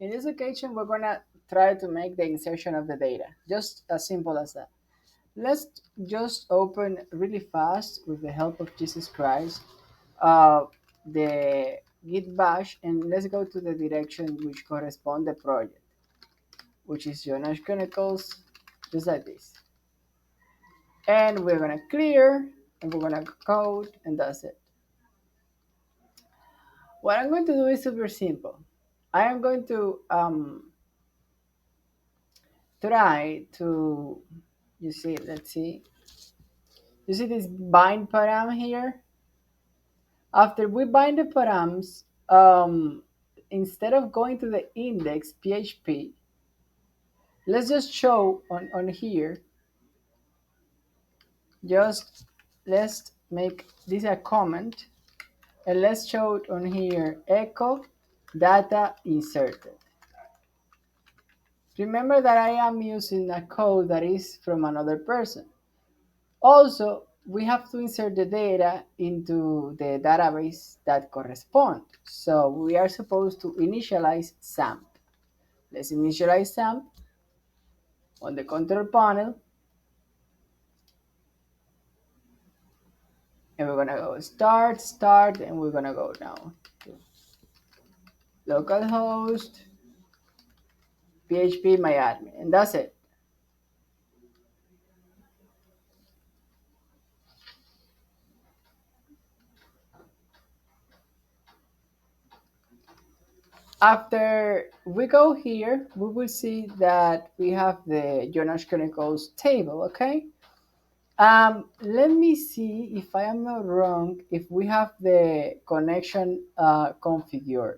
In this occasion, we're gonna try to make the insertion of the data, just as simple as that. Let's just open really fast with the help of Jesus Christ the git bash, and let's go to the direction which correspond the project, which is Jonas Chronicles, just like this. And we're gonna clear, and we're gonna code, and that's it. What I'm going to do is super simple. I am going to try to, you see, let's see, you see this bind param here? After we bind the params, instead of going to the index PHP, let's just show on here, just let's make this a comment, and let's show it on here, echo data inserted. Remember that I am using a code that is from another person. Also, we have to insert the data into the database that correspond. So we are supposed to initialize SAMP. Let's initialize SAMP on the control panel. And we're gonna go start, and we're gonna go now to localhost PHP myadmin, and that's it. After we go here, we will see that we have the Jonas Chronicles table, okay? Let me see if I am not wrong, if we have the connection configured.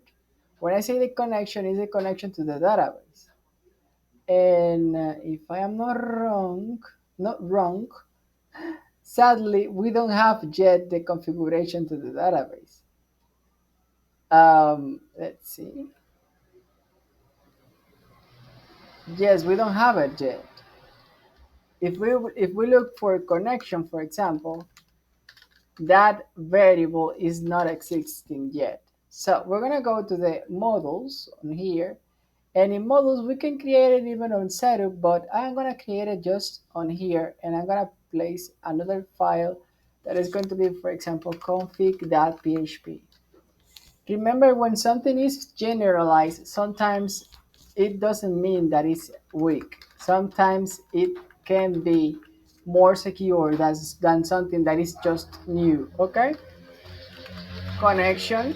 When I say the connection, is the connection to the database. And if I am not wrong, sadly, we don't have yet the configuration to the database. Let's see. Yes, we don't have it yet. If we look for connection, for example, that variable is not existing yet. So we're gonna go to the models on here, and in models we can create it even on setup, but I'm gonna create it just on here, and I'm gonna place another file that is going to be, for example, config.php. Remember, when something is generalized, sometimes it doesn't mean that it's weak. Sometimes it can be more secure than something that is just new. Okay? Connection.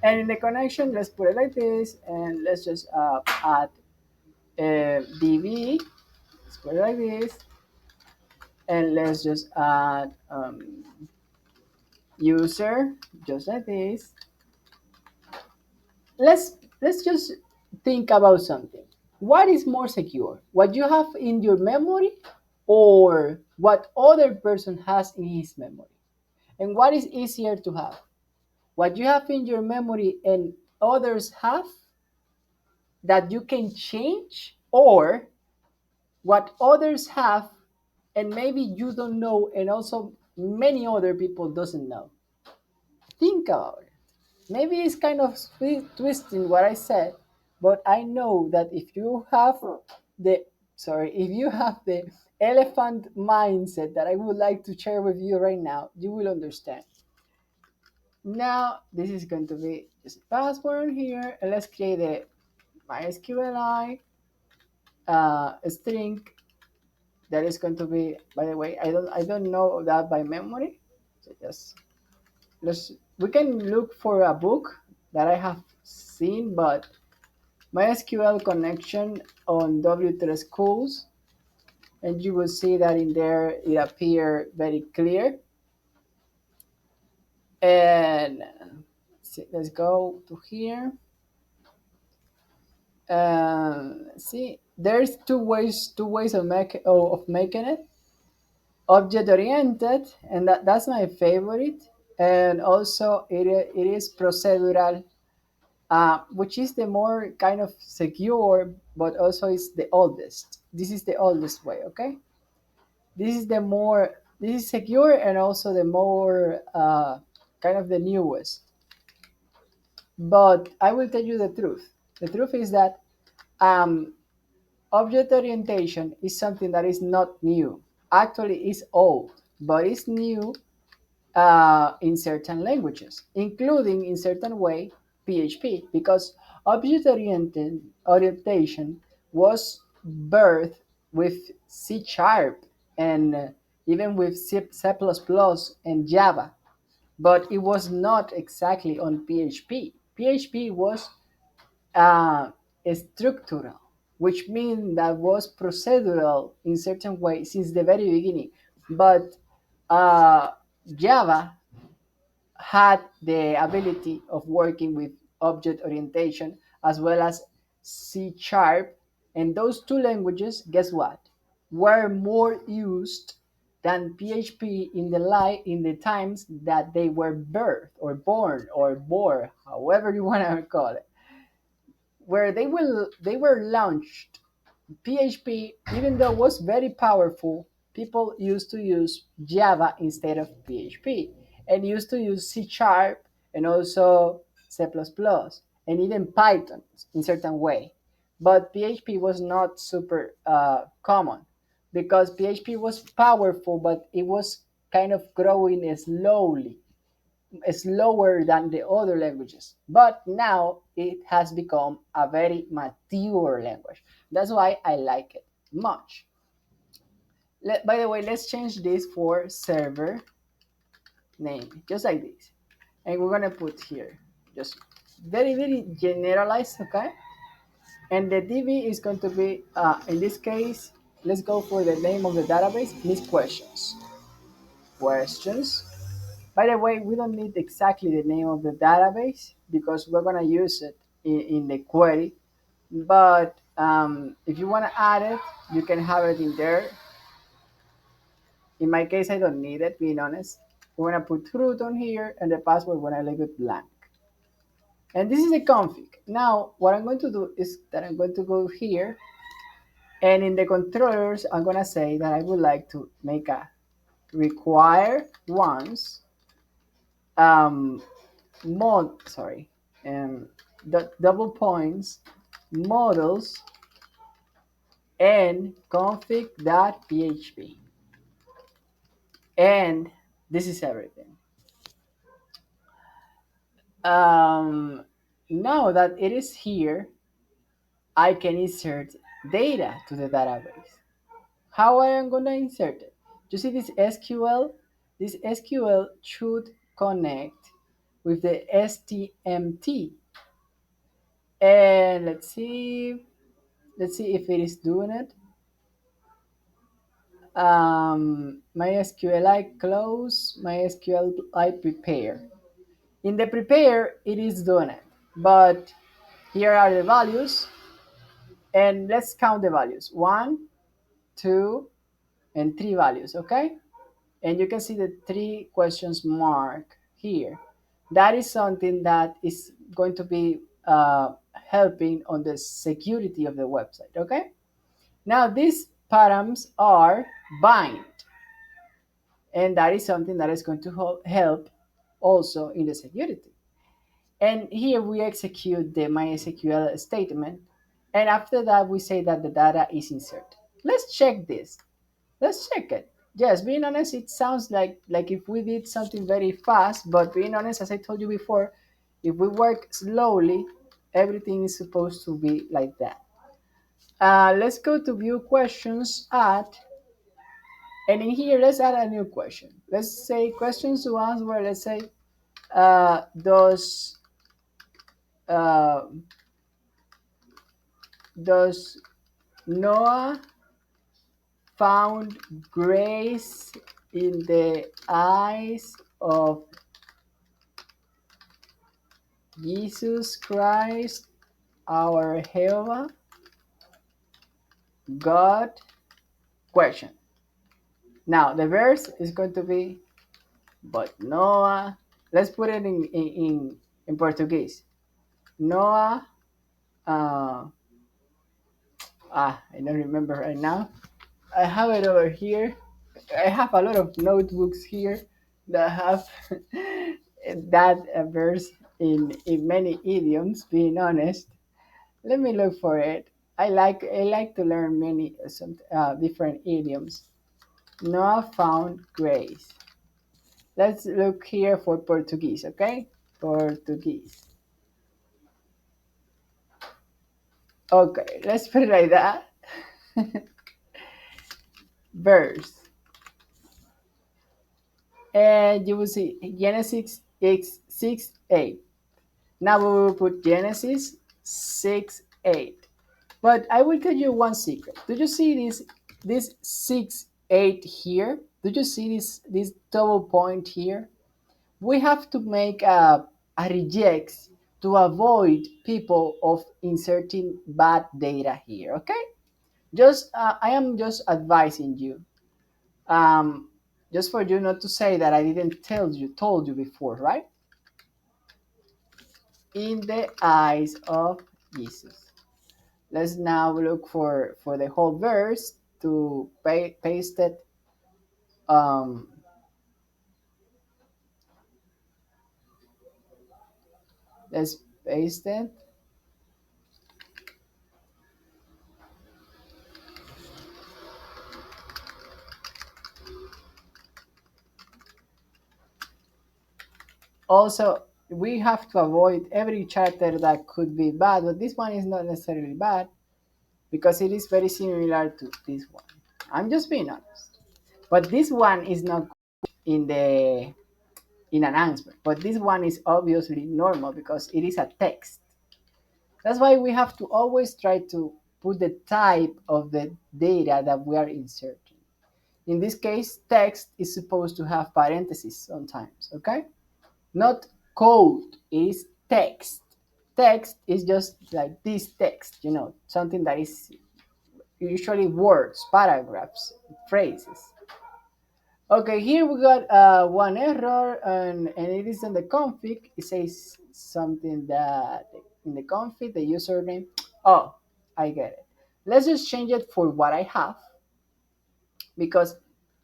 And in the connection, let's put it like this, and let's just add DB. Let's put it like this, and let's just add user, just like this. Let's just think about something. What is more secure? What you have in your memory, or what other person has in his memory? And what is easier to have? What you have in your memory and others have that you can change, or what others have and maybe you don't know, and also many other people doesn't know? Think about it. Maybe it's kind of twisting what I said, but I know that if you have the if you have the elephant mindset that I would like to share with you right now, you will understand. Now this is going to be just a password here, and let's create a MySQL string that is going to be. By the way, I don't know that by memory, so just let's we can look for a book that I have seen, but MySQL connection on W3 schools, and you will see that in there it appear very clear. And let's go to here. See, there's two ways of making it. Object oriented, and that's my favorite. And also it is procedural, which is the more kind of secure, but also is the oldest. This is the oldest way, okay? This is secure, and also the more kind of the newest. But I will tell you the truth. The truth is that um, object orientation is something that is not new. Actually, it's old, but it's new in certain languages, including in certain way PHP, because object orientation was birthed with C sharp and even with C++ and Java, but it was not exactly on PHP. PHP was uh, structural, which means that was procedural in certain way since the very beginning. But uh, Java had the ability of working with object orientation as well as C sharp. And those two languages, guess what, were more used than PHP in the times that they were birthed or born or born, however you want to call it, where they were launched. PHP, even though it was very powerful, people used to use Java instead of PHP and used to use C sharp and also C++ and even Python in certain way. But PHP was not super common because PHP was powerful, but it was kind of growing slowly, slower than the other languages. But now it has become a very mature language. That's why I like it much. By the way, let's change this for server name, just like this. And we're gonna put here, just very generalized, okay? And the DB is going to be, in this case, let's go for the name of the database, Miss Questions. Questions. By the way, we don't need exactly the name of the database because we're going to use it in the query. But if you want to add it, you can have it in there. In my case, I don't need it, being honest. We're going to put root on here and the password when I leave it blank. And this is the config. Now, what I'm going to do is that I'm going to go here and in the controllers, I'm going to say that I would like to make a require once um, sorry, um, double points, models, and config.php. And this is everything. Um, Now that it is here, I can insert data to the database. How I am going to insert it? You see this SQL? This SQL should connect with the STMT. And let's see if it is doing it. MySQLi close, MySQLi prepare. In the prepare, it is doing it. But here are the values. And let's count the values. 1, 2, and 3 values, okay? And you can see the 3 questions mark here. That is something that is going to be helping on the security of the website, okay? Now these params are bind, and that is something that is going to help also in the security. And here we execute the MySQL statement, and after that we say that the data is inserted. Let's check this. Let's check it. Yes, being honest, it sounds like if we did something very fast, but being honest, as I told you before, if we work slowly, everything is supposed to be like that. Let's go to view questions at, and in here, let's add a new question. Let's say questions to answer. Let's say, does uh, does Noah found grace in the eyes of Jesus Christ, our Jehovah God? Question. Now the verse is going to be, but Noah. Let's put it in Portuguese. Noah. Uh, I don't remember right now. I have it over here. I have a lot of notebooks here that have that verse in many idioms, being honest. Let me look for it. I like to learn many some different idioms. Noah found grace. Let's look here for Portuguese, okay? Portuguese. Okay, let's put it like that. Verse. And you will see Genesis X 6 8. Now we will put Genesis 6 8. But I will tell you one secret. Do you see this 6 8 here? Do you see this double point here? We have to make a regex to avoid people of inserting bad data here, okay? Just I am just advising you, um, just for you not to say that I didn't told you before, right? In the eyes of Jesus. Let's now look for the whole verse to paste it. um, let's paste it. Also, we have to avoid every character that could be bad, but this one is not necessarily bad because it is very similar to this one. I'm just being honest. But this one is not in the in an answer. But this one is obviously normal because it is a text. That's why we have to always try to put the type of the data that we are inserting. In this case, text is supposed to have parentheses sometimes, okay? Not code, it is text. Text is just like this text, something that is usually words, paragraphs, phrases. Okay, here we got one error, and it is in the config. It says something that in the config, the username. Oh, I get it. Let's just change it for what I have, because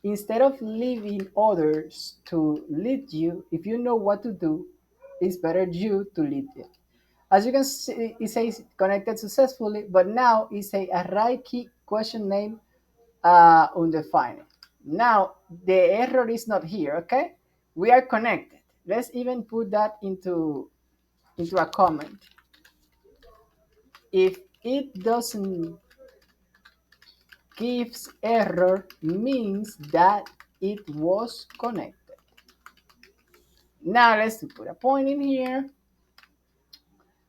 instead of leaving others to lead you, if you know what to do, it's better you to lead it. As you can see, it says connected successfully, but now it says a right key question name undefined. Now the error is not here, okay? We are connected. Let's even put that into a comment. If it doesn't gives error, means that it was connected. Now let's put a point in here.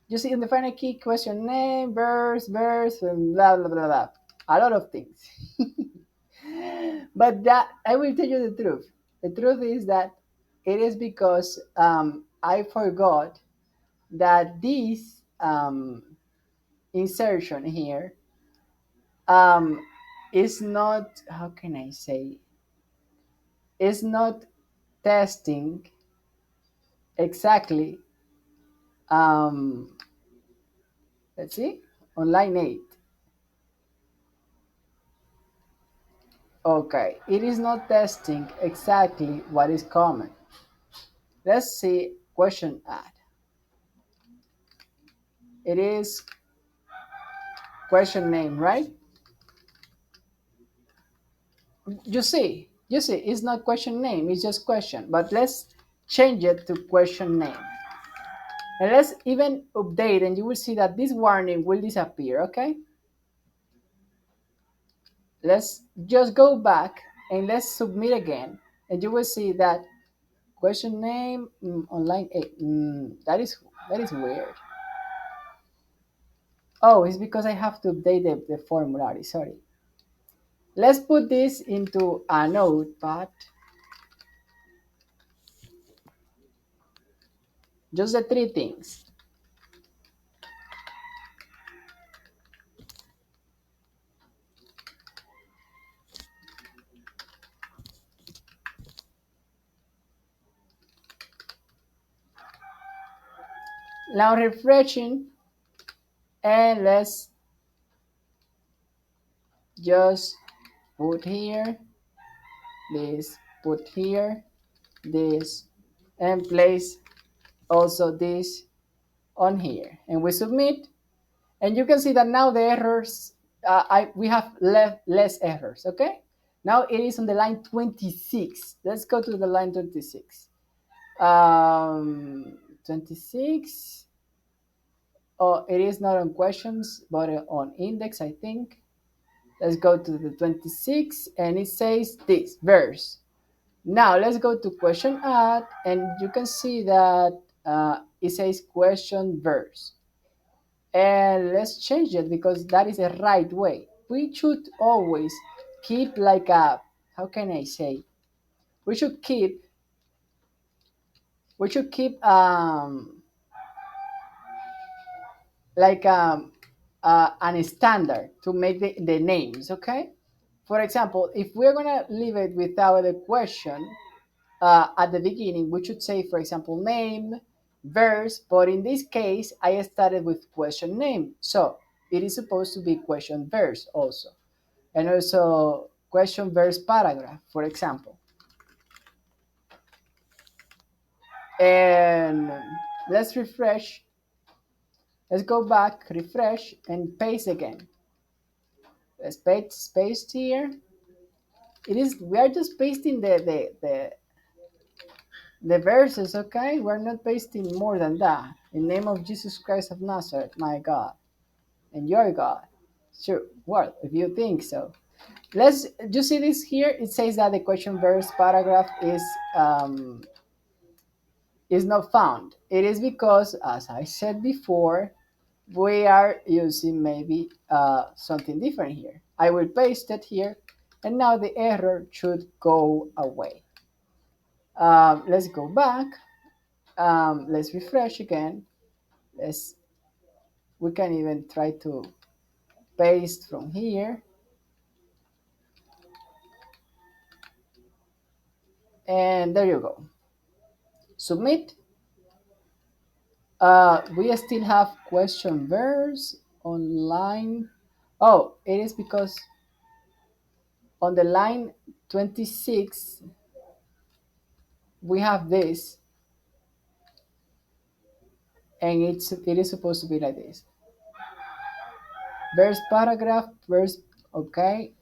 You see, define a key question name, verse, and blah blah blah blah. A lot of things. But that I will tell you the truth. The truth is that it is because I forgot that this insertion here um, is not, how can I say, is not testing exactly, um, let's see, on line 8. Okay, it is not testing exactly what is common. Let's see, question add. It is question name, right? You see, it's not question name, it's just question. But let's change it to question name. And let's even update, and you will see that this warning will disappear, okay? Let's just go back and let's submit again. And you will see that question name on line 8. That is weird. Oh, it's because I have to update the formulary, sorry. Let's put this into a notepad. Just the three things. Now refreshing, and let's just put here this, put here this, and place also this on here, and we submit. And you can see that now the errors, we have less errors, okay? Now it is on the line 26. Let's go to the line 26. 26. Oh, it is not on questions, but on index, I think. Let's go to the 26, and it says this, verse. Now let's go to question add, and you can see that it says question verse. And let's change it because that is the right way. We should always keep like a, how can I say? We should keep we should keep like an standard to make the names, okay? For example, if we're gonna leave it without a question at the beginning, we should say, for example, name, verse, but in this case, I started with question name. So it is supposed to be question verse also. And also question verse paragraph, for example. And let's refresh. Let's go back, refresh, and paste again. Let's paste here. It is, we are just pasting the verses, okay? We're not pasting more than that. In the name of Jesus Christ of Nazareth, my God, and your God. Sure, well, if you think so. Let's, you see this here? It says that the question verse paragraph is not found. It is because, as I said before, we are using maybe something different here. I will paste it here, and now the error should go away. Let's go back. Let's refresh again. Let's, we can even try to paste from here. And there you go. Submit. We still have question verse online. Oh, it is because on the line 26, we have this, and it is supposed to be like this. Verse paragraph, verse, okay.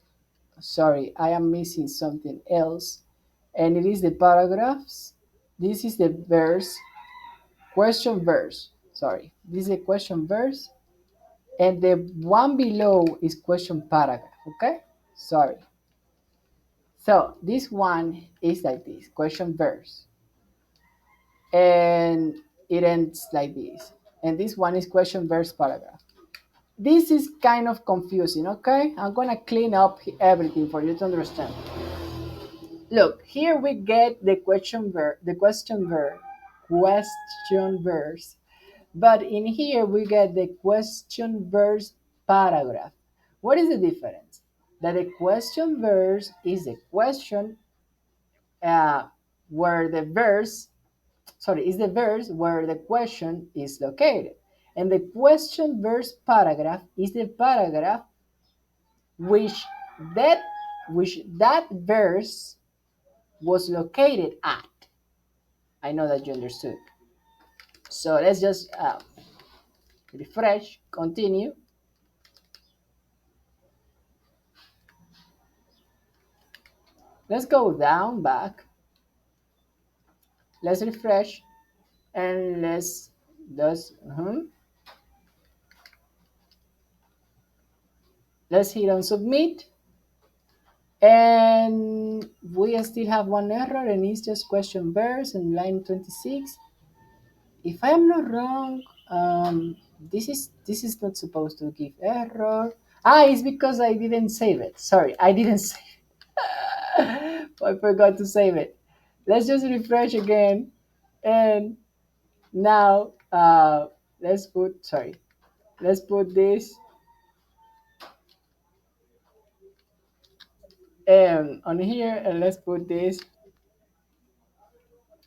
Sorry, I am missing something else. And it is the paragraphs. This is the verse, question verse. Sorry, this is a question verse. And the one below is question paragraph, okay? Sorry. So this one is like this, question verse. And it ends like this. And this one is question verse paragraph. This is kind of confusing, okay? I'm gonna clean up everything for you to understand. Look, here we get the question verse, but in here we get the question verse paragraph. What is the difference? That the question verse is the question uh, where the verse, sorry, is the verse where the question is located, and the question verse paragraph is the paragraph which that that verse was located at. I know that you understood. So let's just refresh, continue. Let's go down, back. Let's refresh, and let's hit on submit. And we still have one error, and it's just question verse in line 26. If I am not wrong, this is not supposed to give error. Ah, it's because I didn't save it. Sorry, I didn't save it. I forgot to save it. Let's just refresh again, and now let's put, sorry, let's put this on here, and let's put this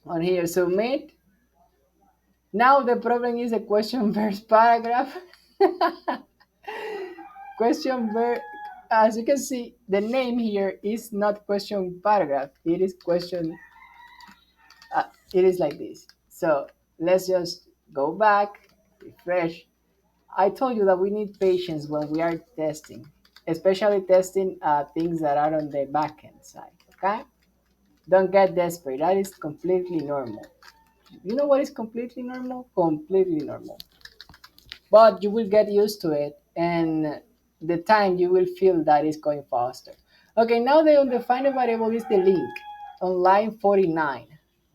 on here. Submit. Now the problem is a question verse paragraph. Question verse. As you can see, the name here is not question paragraph. It is question. It is like this. So let's just go back, refresh. I told you that we need patience when we are testing, especially testing things that are on the backend side. Okay, don't get desperate. That is completely normal. You know what is completely normal? Completely normal. But you will get used to it, and the time you will feel that is going faster. Okay, now the undefined variable is the link on line 49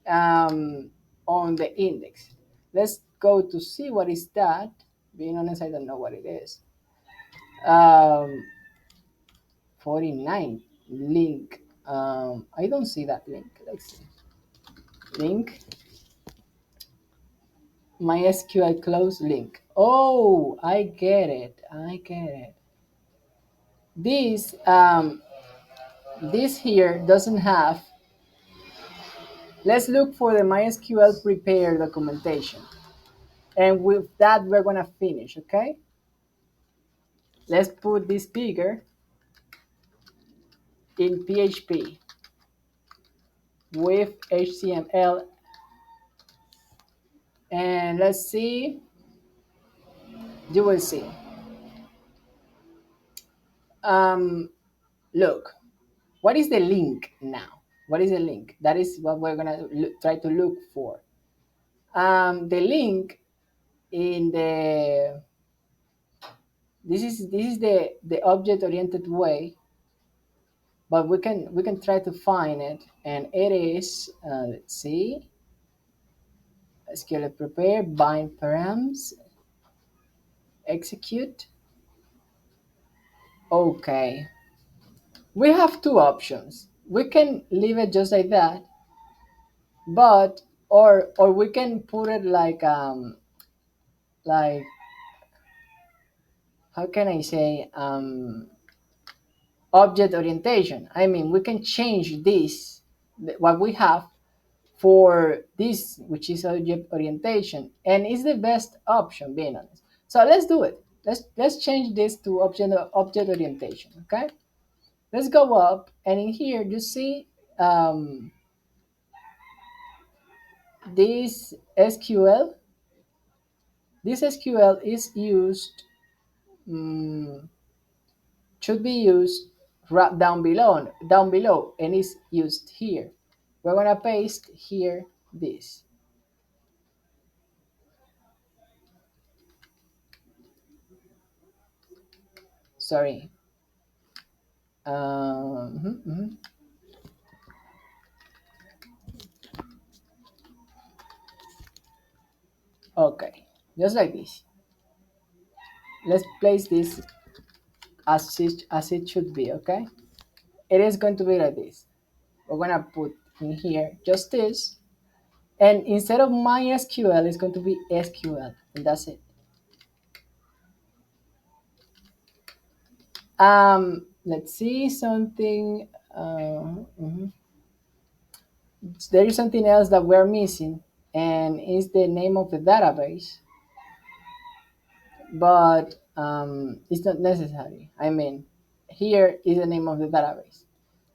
on the index. Let's go to see what is that. Being honest, I don't know what it is. um, 49 link. I don't see that link. Let's see. Link MySQL close link. Oh, I get it. I get it. This here doesn't have. Let's look for the MySQL prepare documentation, and with that we're gonna finish. Okay. Let's put this figure in PHP with HTML, and let's see. You will see. Um, Look, what is the link now? What is the link? That is what we're gonna try to look for. The link in the this is the object oriented way, but we can try to find it, and it is let's see, SQL prepare bind params execute. Okay, we have two options. We can leave it just like that, but or we can put it like how can I say object orientation. I mean, we can change this what we have for this, which is object orientation, and it's the best option, being honest. So let's do it. Let's change this to object orientation. Okay, let's go up, and in here you see this SQL. This SQL is used. um, should be used right down below, and is used here. We're gonna paste here this. Sorry. Mhm. Okay, just like this. Let's place this as it should be. Okay, it is going to be like this. We're gonna put in here just this, and instead of MySQL, it's going to be SQL, and that's it. Let's see something. Mhm. There is something else that we're missing, and is the name of the database, but it's not necessary. I mean, here is the name of the database.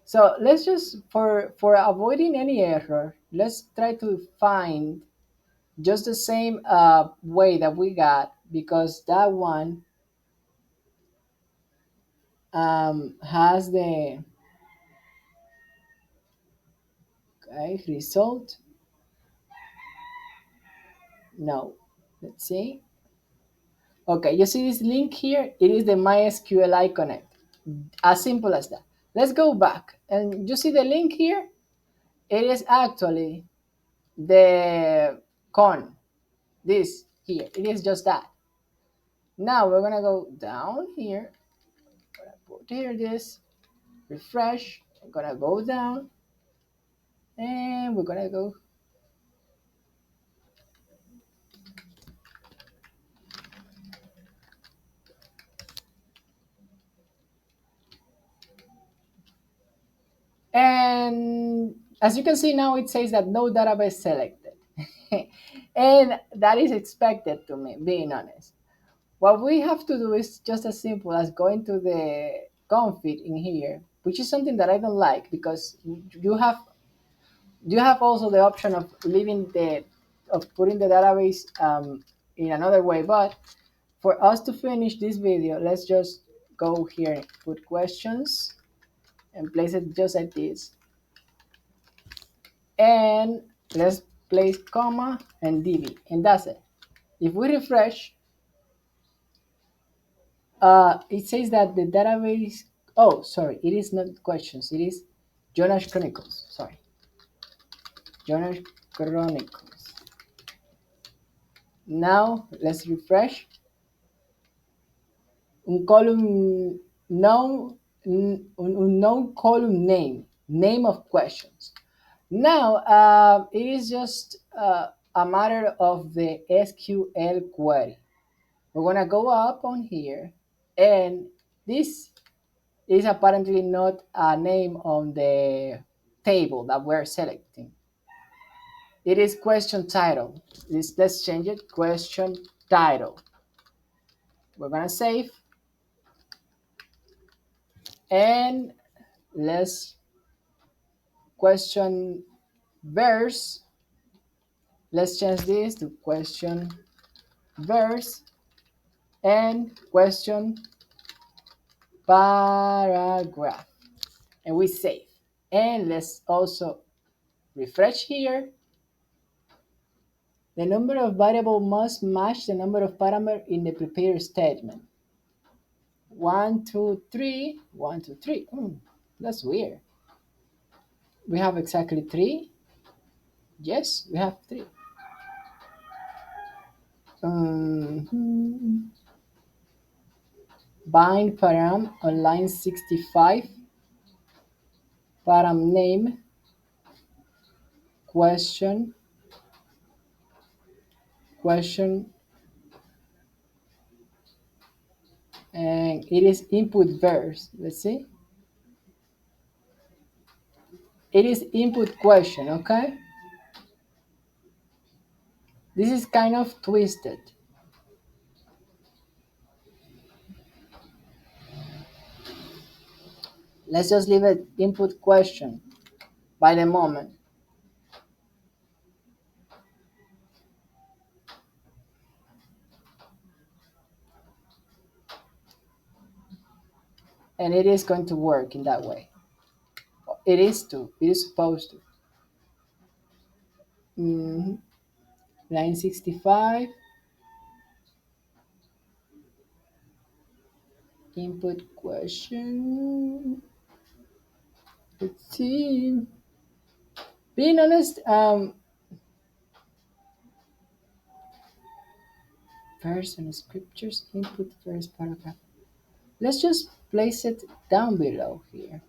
So let's just for avoiding any error, let's try to find just the same way that we got, because that one has the okay, result. No, let's see. Okay, you see this link here? It is the MySQL Connect. As simple as that. Let's go back, and you see the link here? It is actually the con. This here. It is just that. Now we're gonna go down here. Put here this. Refresh. I'm gonna go down, and we're gonna go. And as you can see now, it says that no database selected. And that is expected to me, being honest. What we have to do is just as simple as going to the config in here, which is something that I don't like, because you have also the option of leaving the of putting the database in another way. But For us to finish this video, let's just go here, put questions, and place it just like this. And let's place comma and db, and that's it. If we refresh, it says that the database, oh, sorry, it is not questions, it is Jonas Chronicles, sorry. Jonas Chronicles. Now let's refresh. Un column, no, unknown column name of questions. Now it is just a matter of the SQL query. We're gonna go up on here, and this is apparently not a name on the table that we're selecting. It is question title. Let's change it, question title. We're gonna save, and let's question verse. Let's change this to question verse and question paragraph, and we save. And let's also refresh here. The number of variable must match the number of parameter in the prepare statement. 1, 2, 3, 1, 2, 3. That's weird. We have exactly 3. Yes, we have 3. Bind param on line 65. Param name question and it is input verse. Let's see. It is input question, okay? This is kind of twisted. Let's just leave it input question by the moment. And it is going to work in that way. It is supposed to. Line 65. Input question. Let's see. Being honest, verse and scriptures input first paragraph. Let's just place it down below here.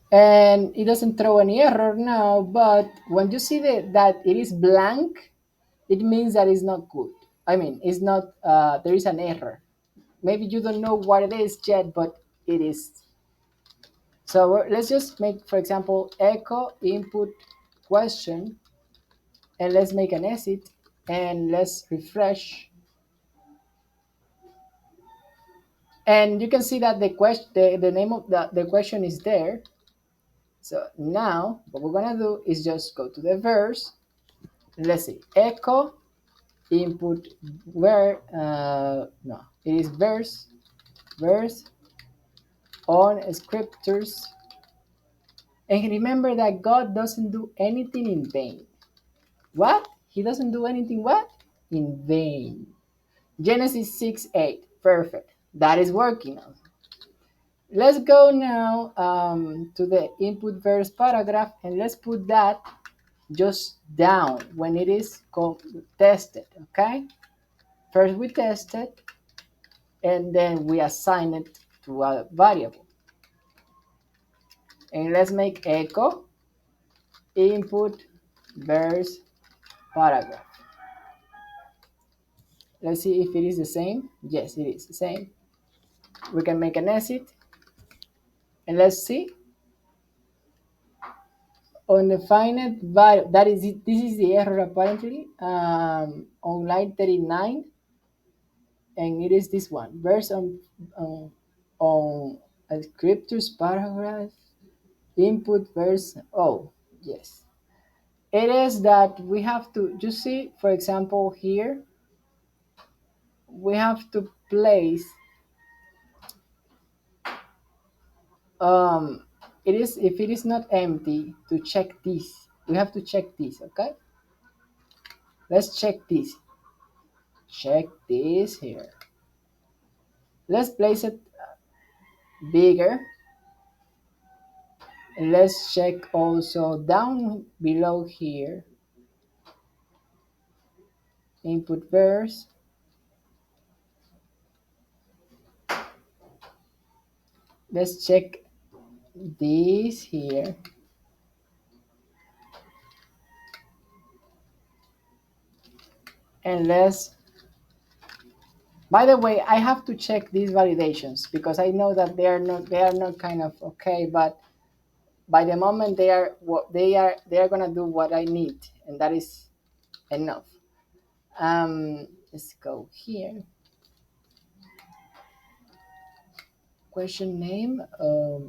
And it doesn't throw any error now, but when you see that it is blank, it means that it's not good. I mean, it's not, there is an error. Maybe you don't know what it is yet, but it is. So let's just make, for example, echo input question, and let's make an exit, and let's refresh. And you can see that the question, the name of the question is there. So now what we're gonna do is just go to the verse. Let's see, echo input where no, it is verse on scriptures. And remember that God doesn't do anything in vain. What? He doesn't do anything what? In vain. Genesis 6:8. Perfect. That is working. Let's go now to the input verse paragraph, and let's put that just down when it is tested, okay? First we test it, and then we assign it to a variable. And let's make echo input verse paragraph. Let's see if it is the same. Yes, it is the same. We can make an exit, and let's see. On the finite value, that is it. This is the error apparently on line 39, and it is this one. Verse on scriptures paragraph. Input verse. Oh, yes. It is that we have to, you see, for example, here, we have to place, um, it is, if it is not empty, to check this. We have to check this, okay? Let's check this. Check this here. Let's place it bigger. And let's check also down below here, input verse. Let's check this here. And let's, by the way, I have to check these validations because I know that they are not kind of okay, but by the moment they are what they are gonna do what I need, and that is enough. Let's go here. Question name,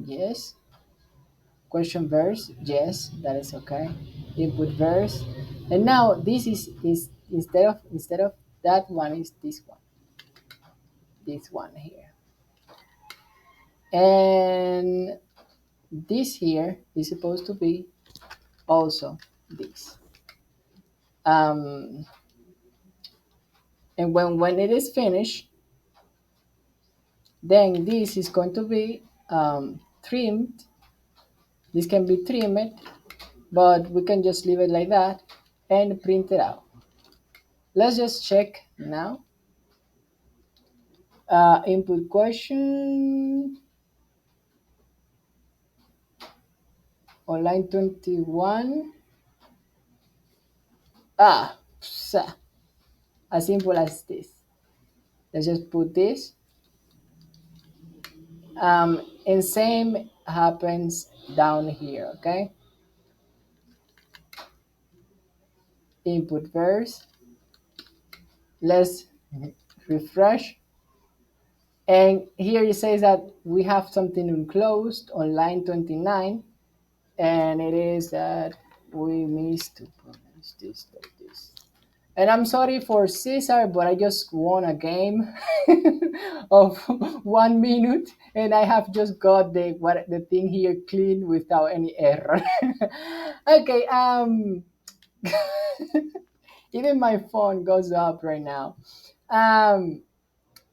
yes. Question verse, yes, that is okay. Input verse, and now this is instead of that one is this one here, and this here is supposed to be also this. Um, and when it is finished, then this is going to be trimmed. This can be trimmed, but we can just leave it like that and print it out. Let's just check now. Input question on line 21. As simple as this. Let's just put this. And same happens down here, okay? Input verse. Let's refresh. And here it says that we have something enclosed on line 29, and it is that we missed to pronounce this like this. And I'm sorry for Caesar, but I just won a game of 1 minute, and I have just got the thing here clean without any error. Okay, even my phone goes up right now. Um,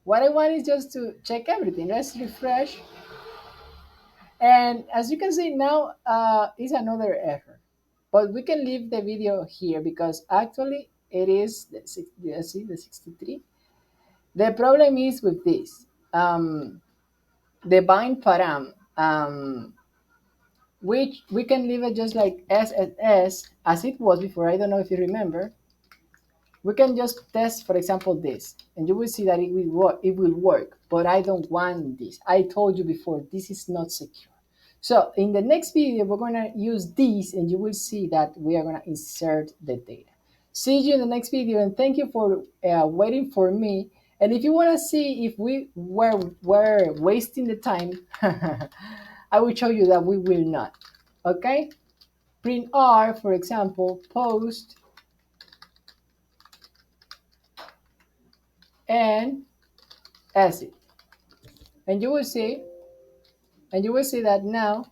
what I want is just to check everything. Let's refresh. And as you can see now, is another error. But we can leave the video here because actually it is let's see, the 63. The problem is with this. The bind param, which we can leave it just like SSS as it was before. I don't know if you remember. We can just test, for example, this, and you will see that it will work. It will work, but I don't want this. I told you before, this is not secure. So in the next video, we're gonna use this, and you will see that we are gonna insert the data. See you in the next video, and thank you for waiting for me. And if you wanna see if we were wasting the time, I will show you that we will not. Okay? Print R, for example, post and exit. And you will see, that now,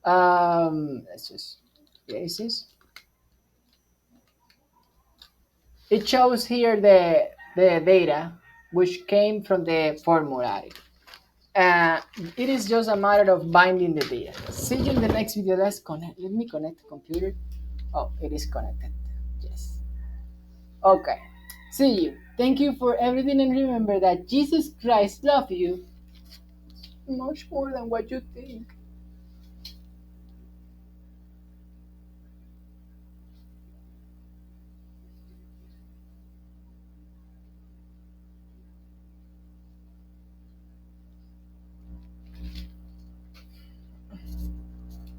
let's just erase this. It shows here the data which came from the formulary. It is just a matter of binding the data. See you in the next video. Let's connect. Let me connect the computer. Oh, it is connected. Yes. Okay. See you. Thank you for everything, and remember that Jesus Christ loves you much more than what you think.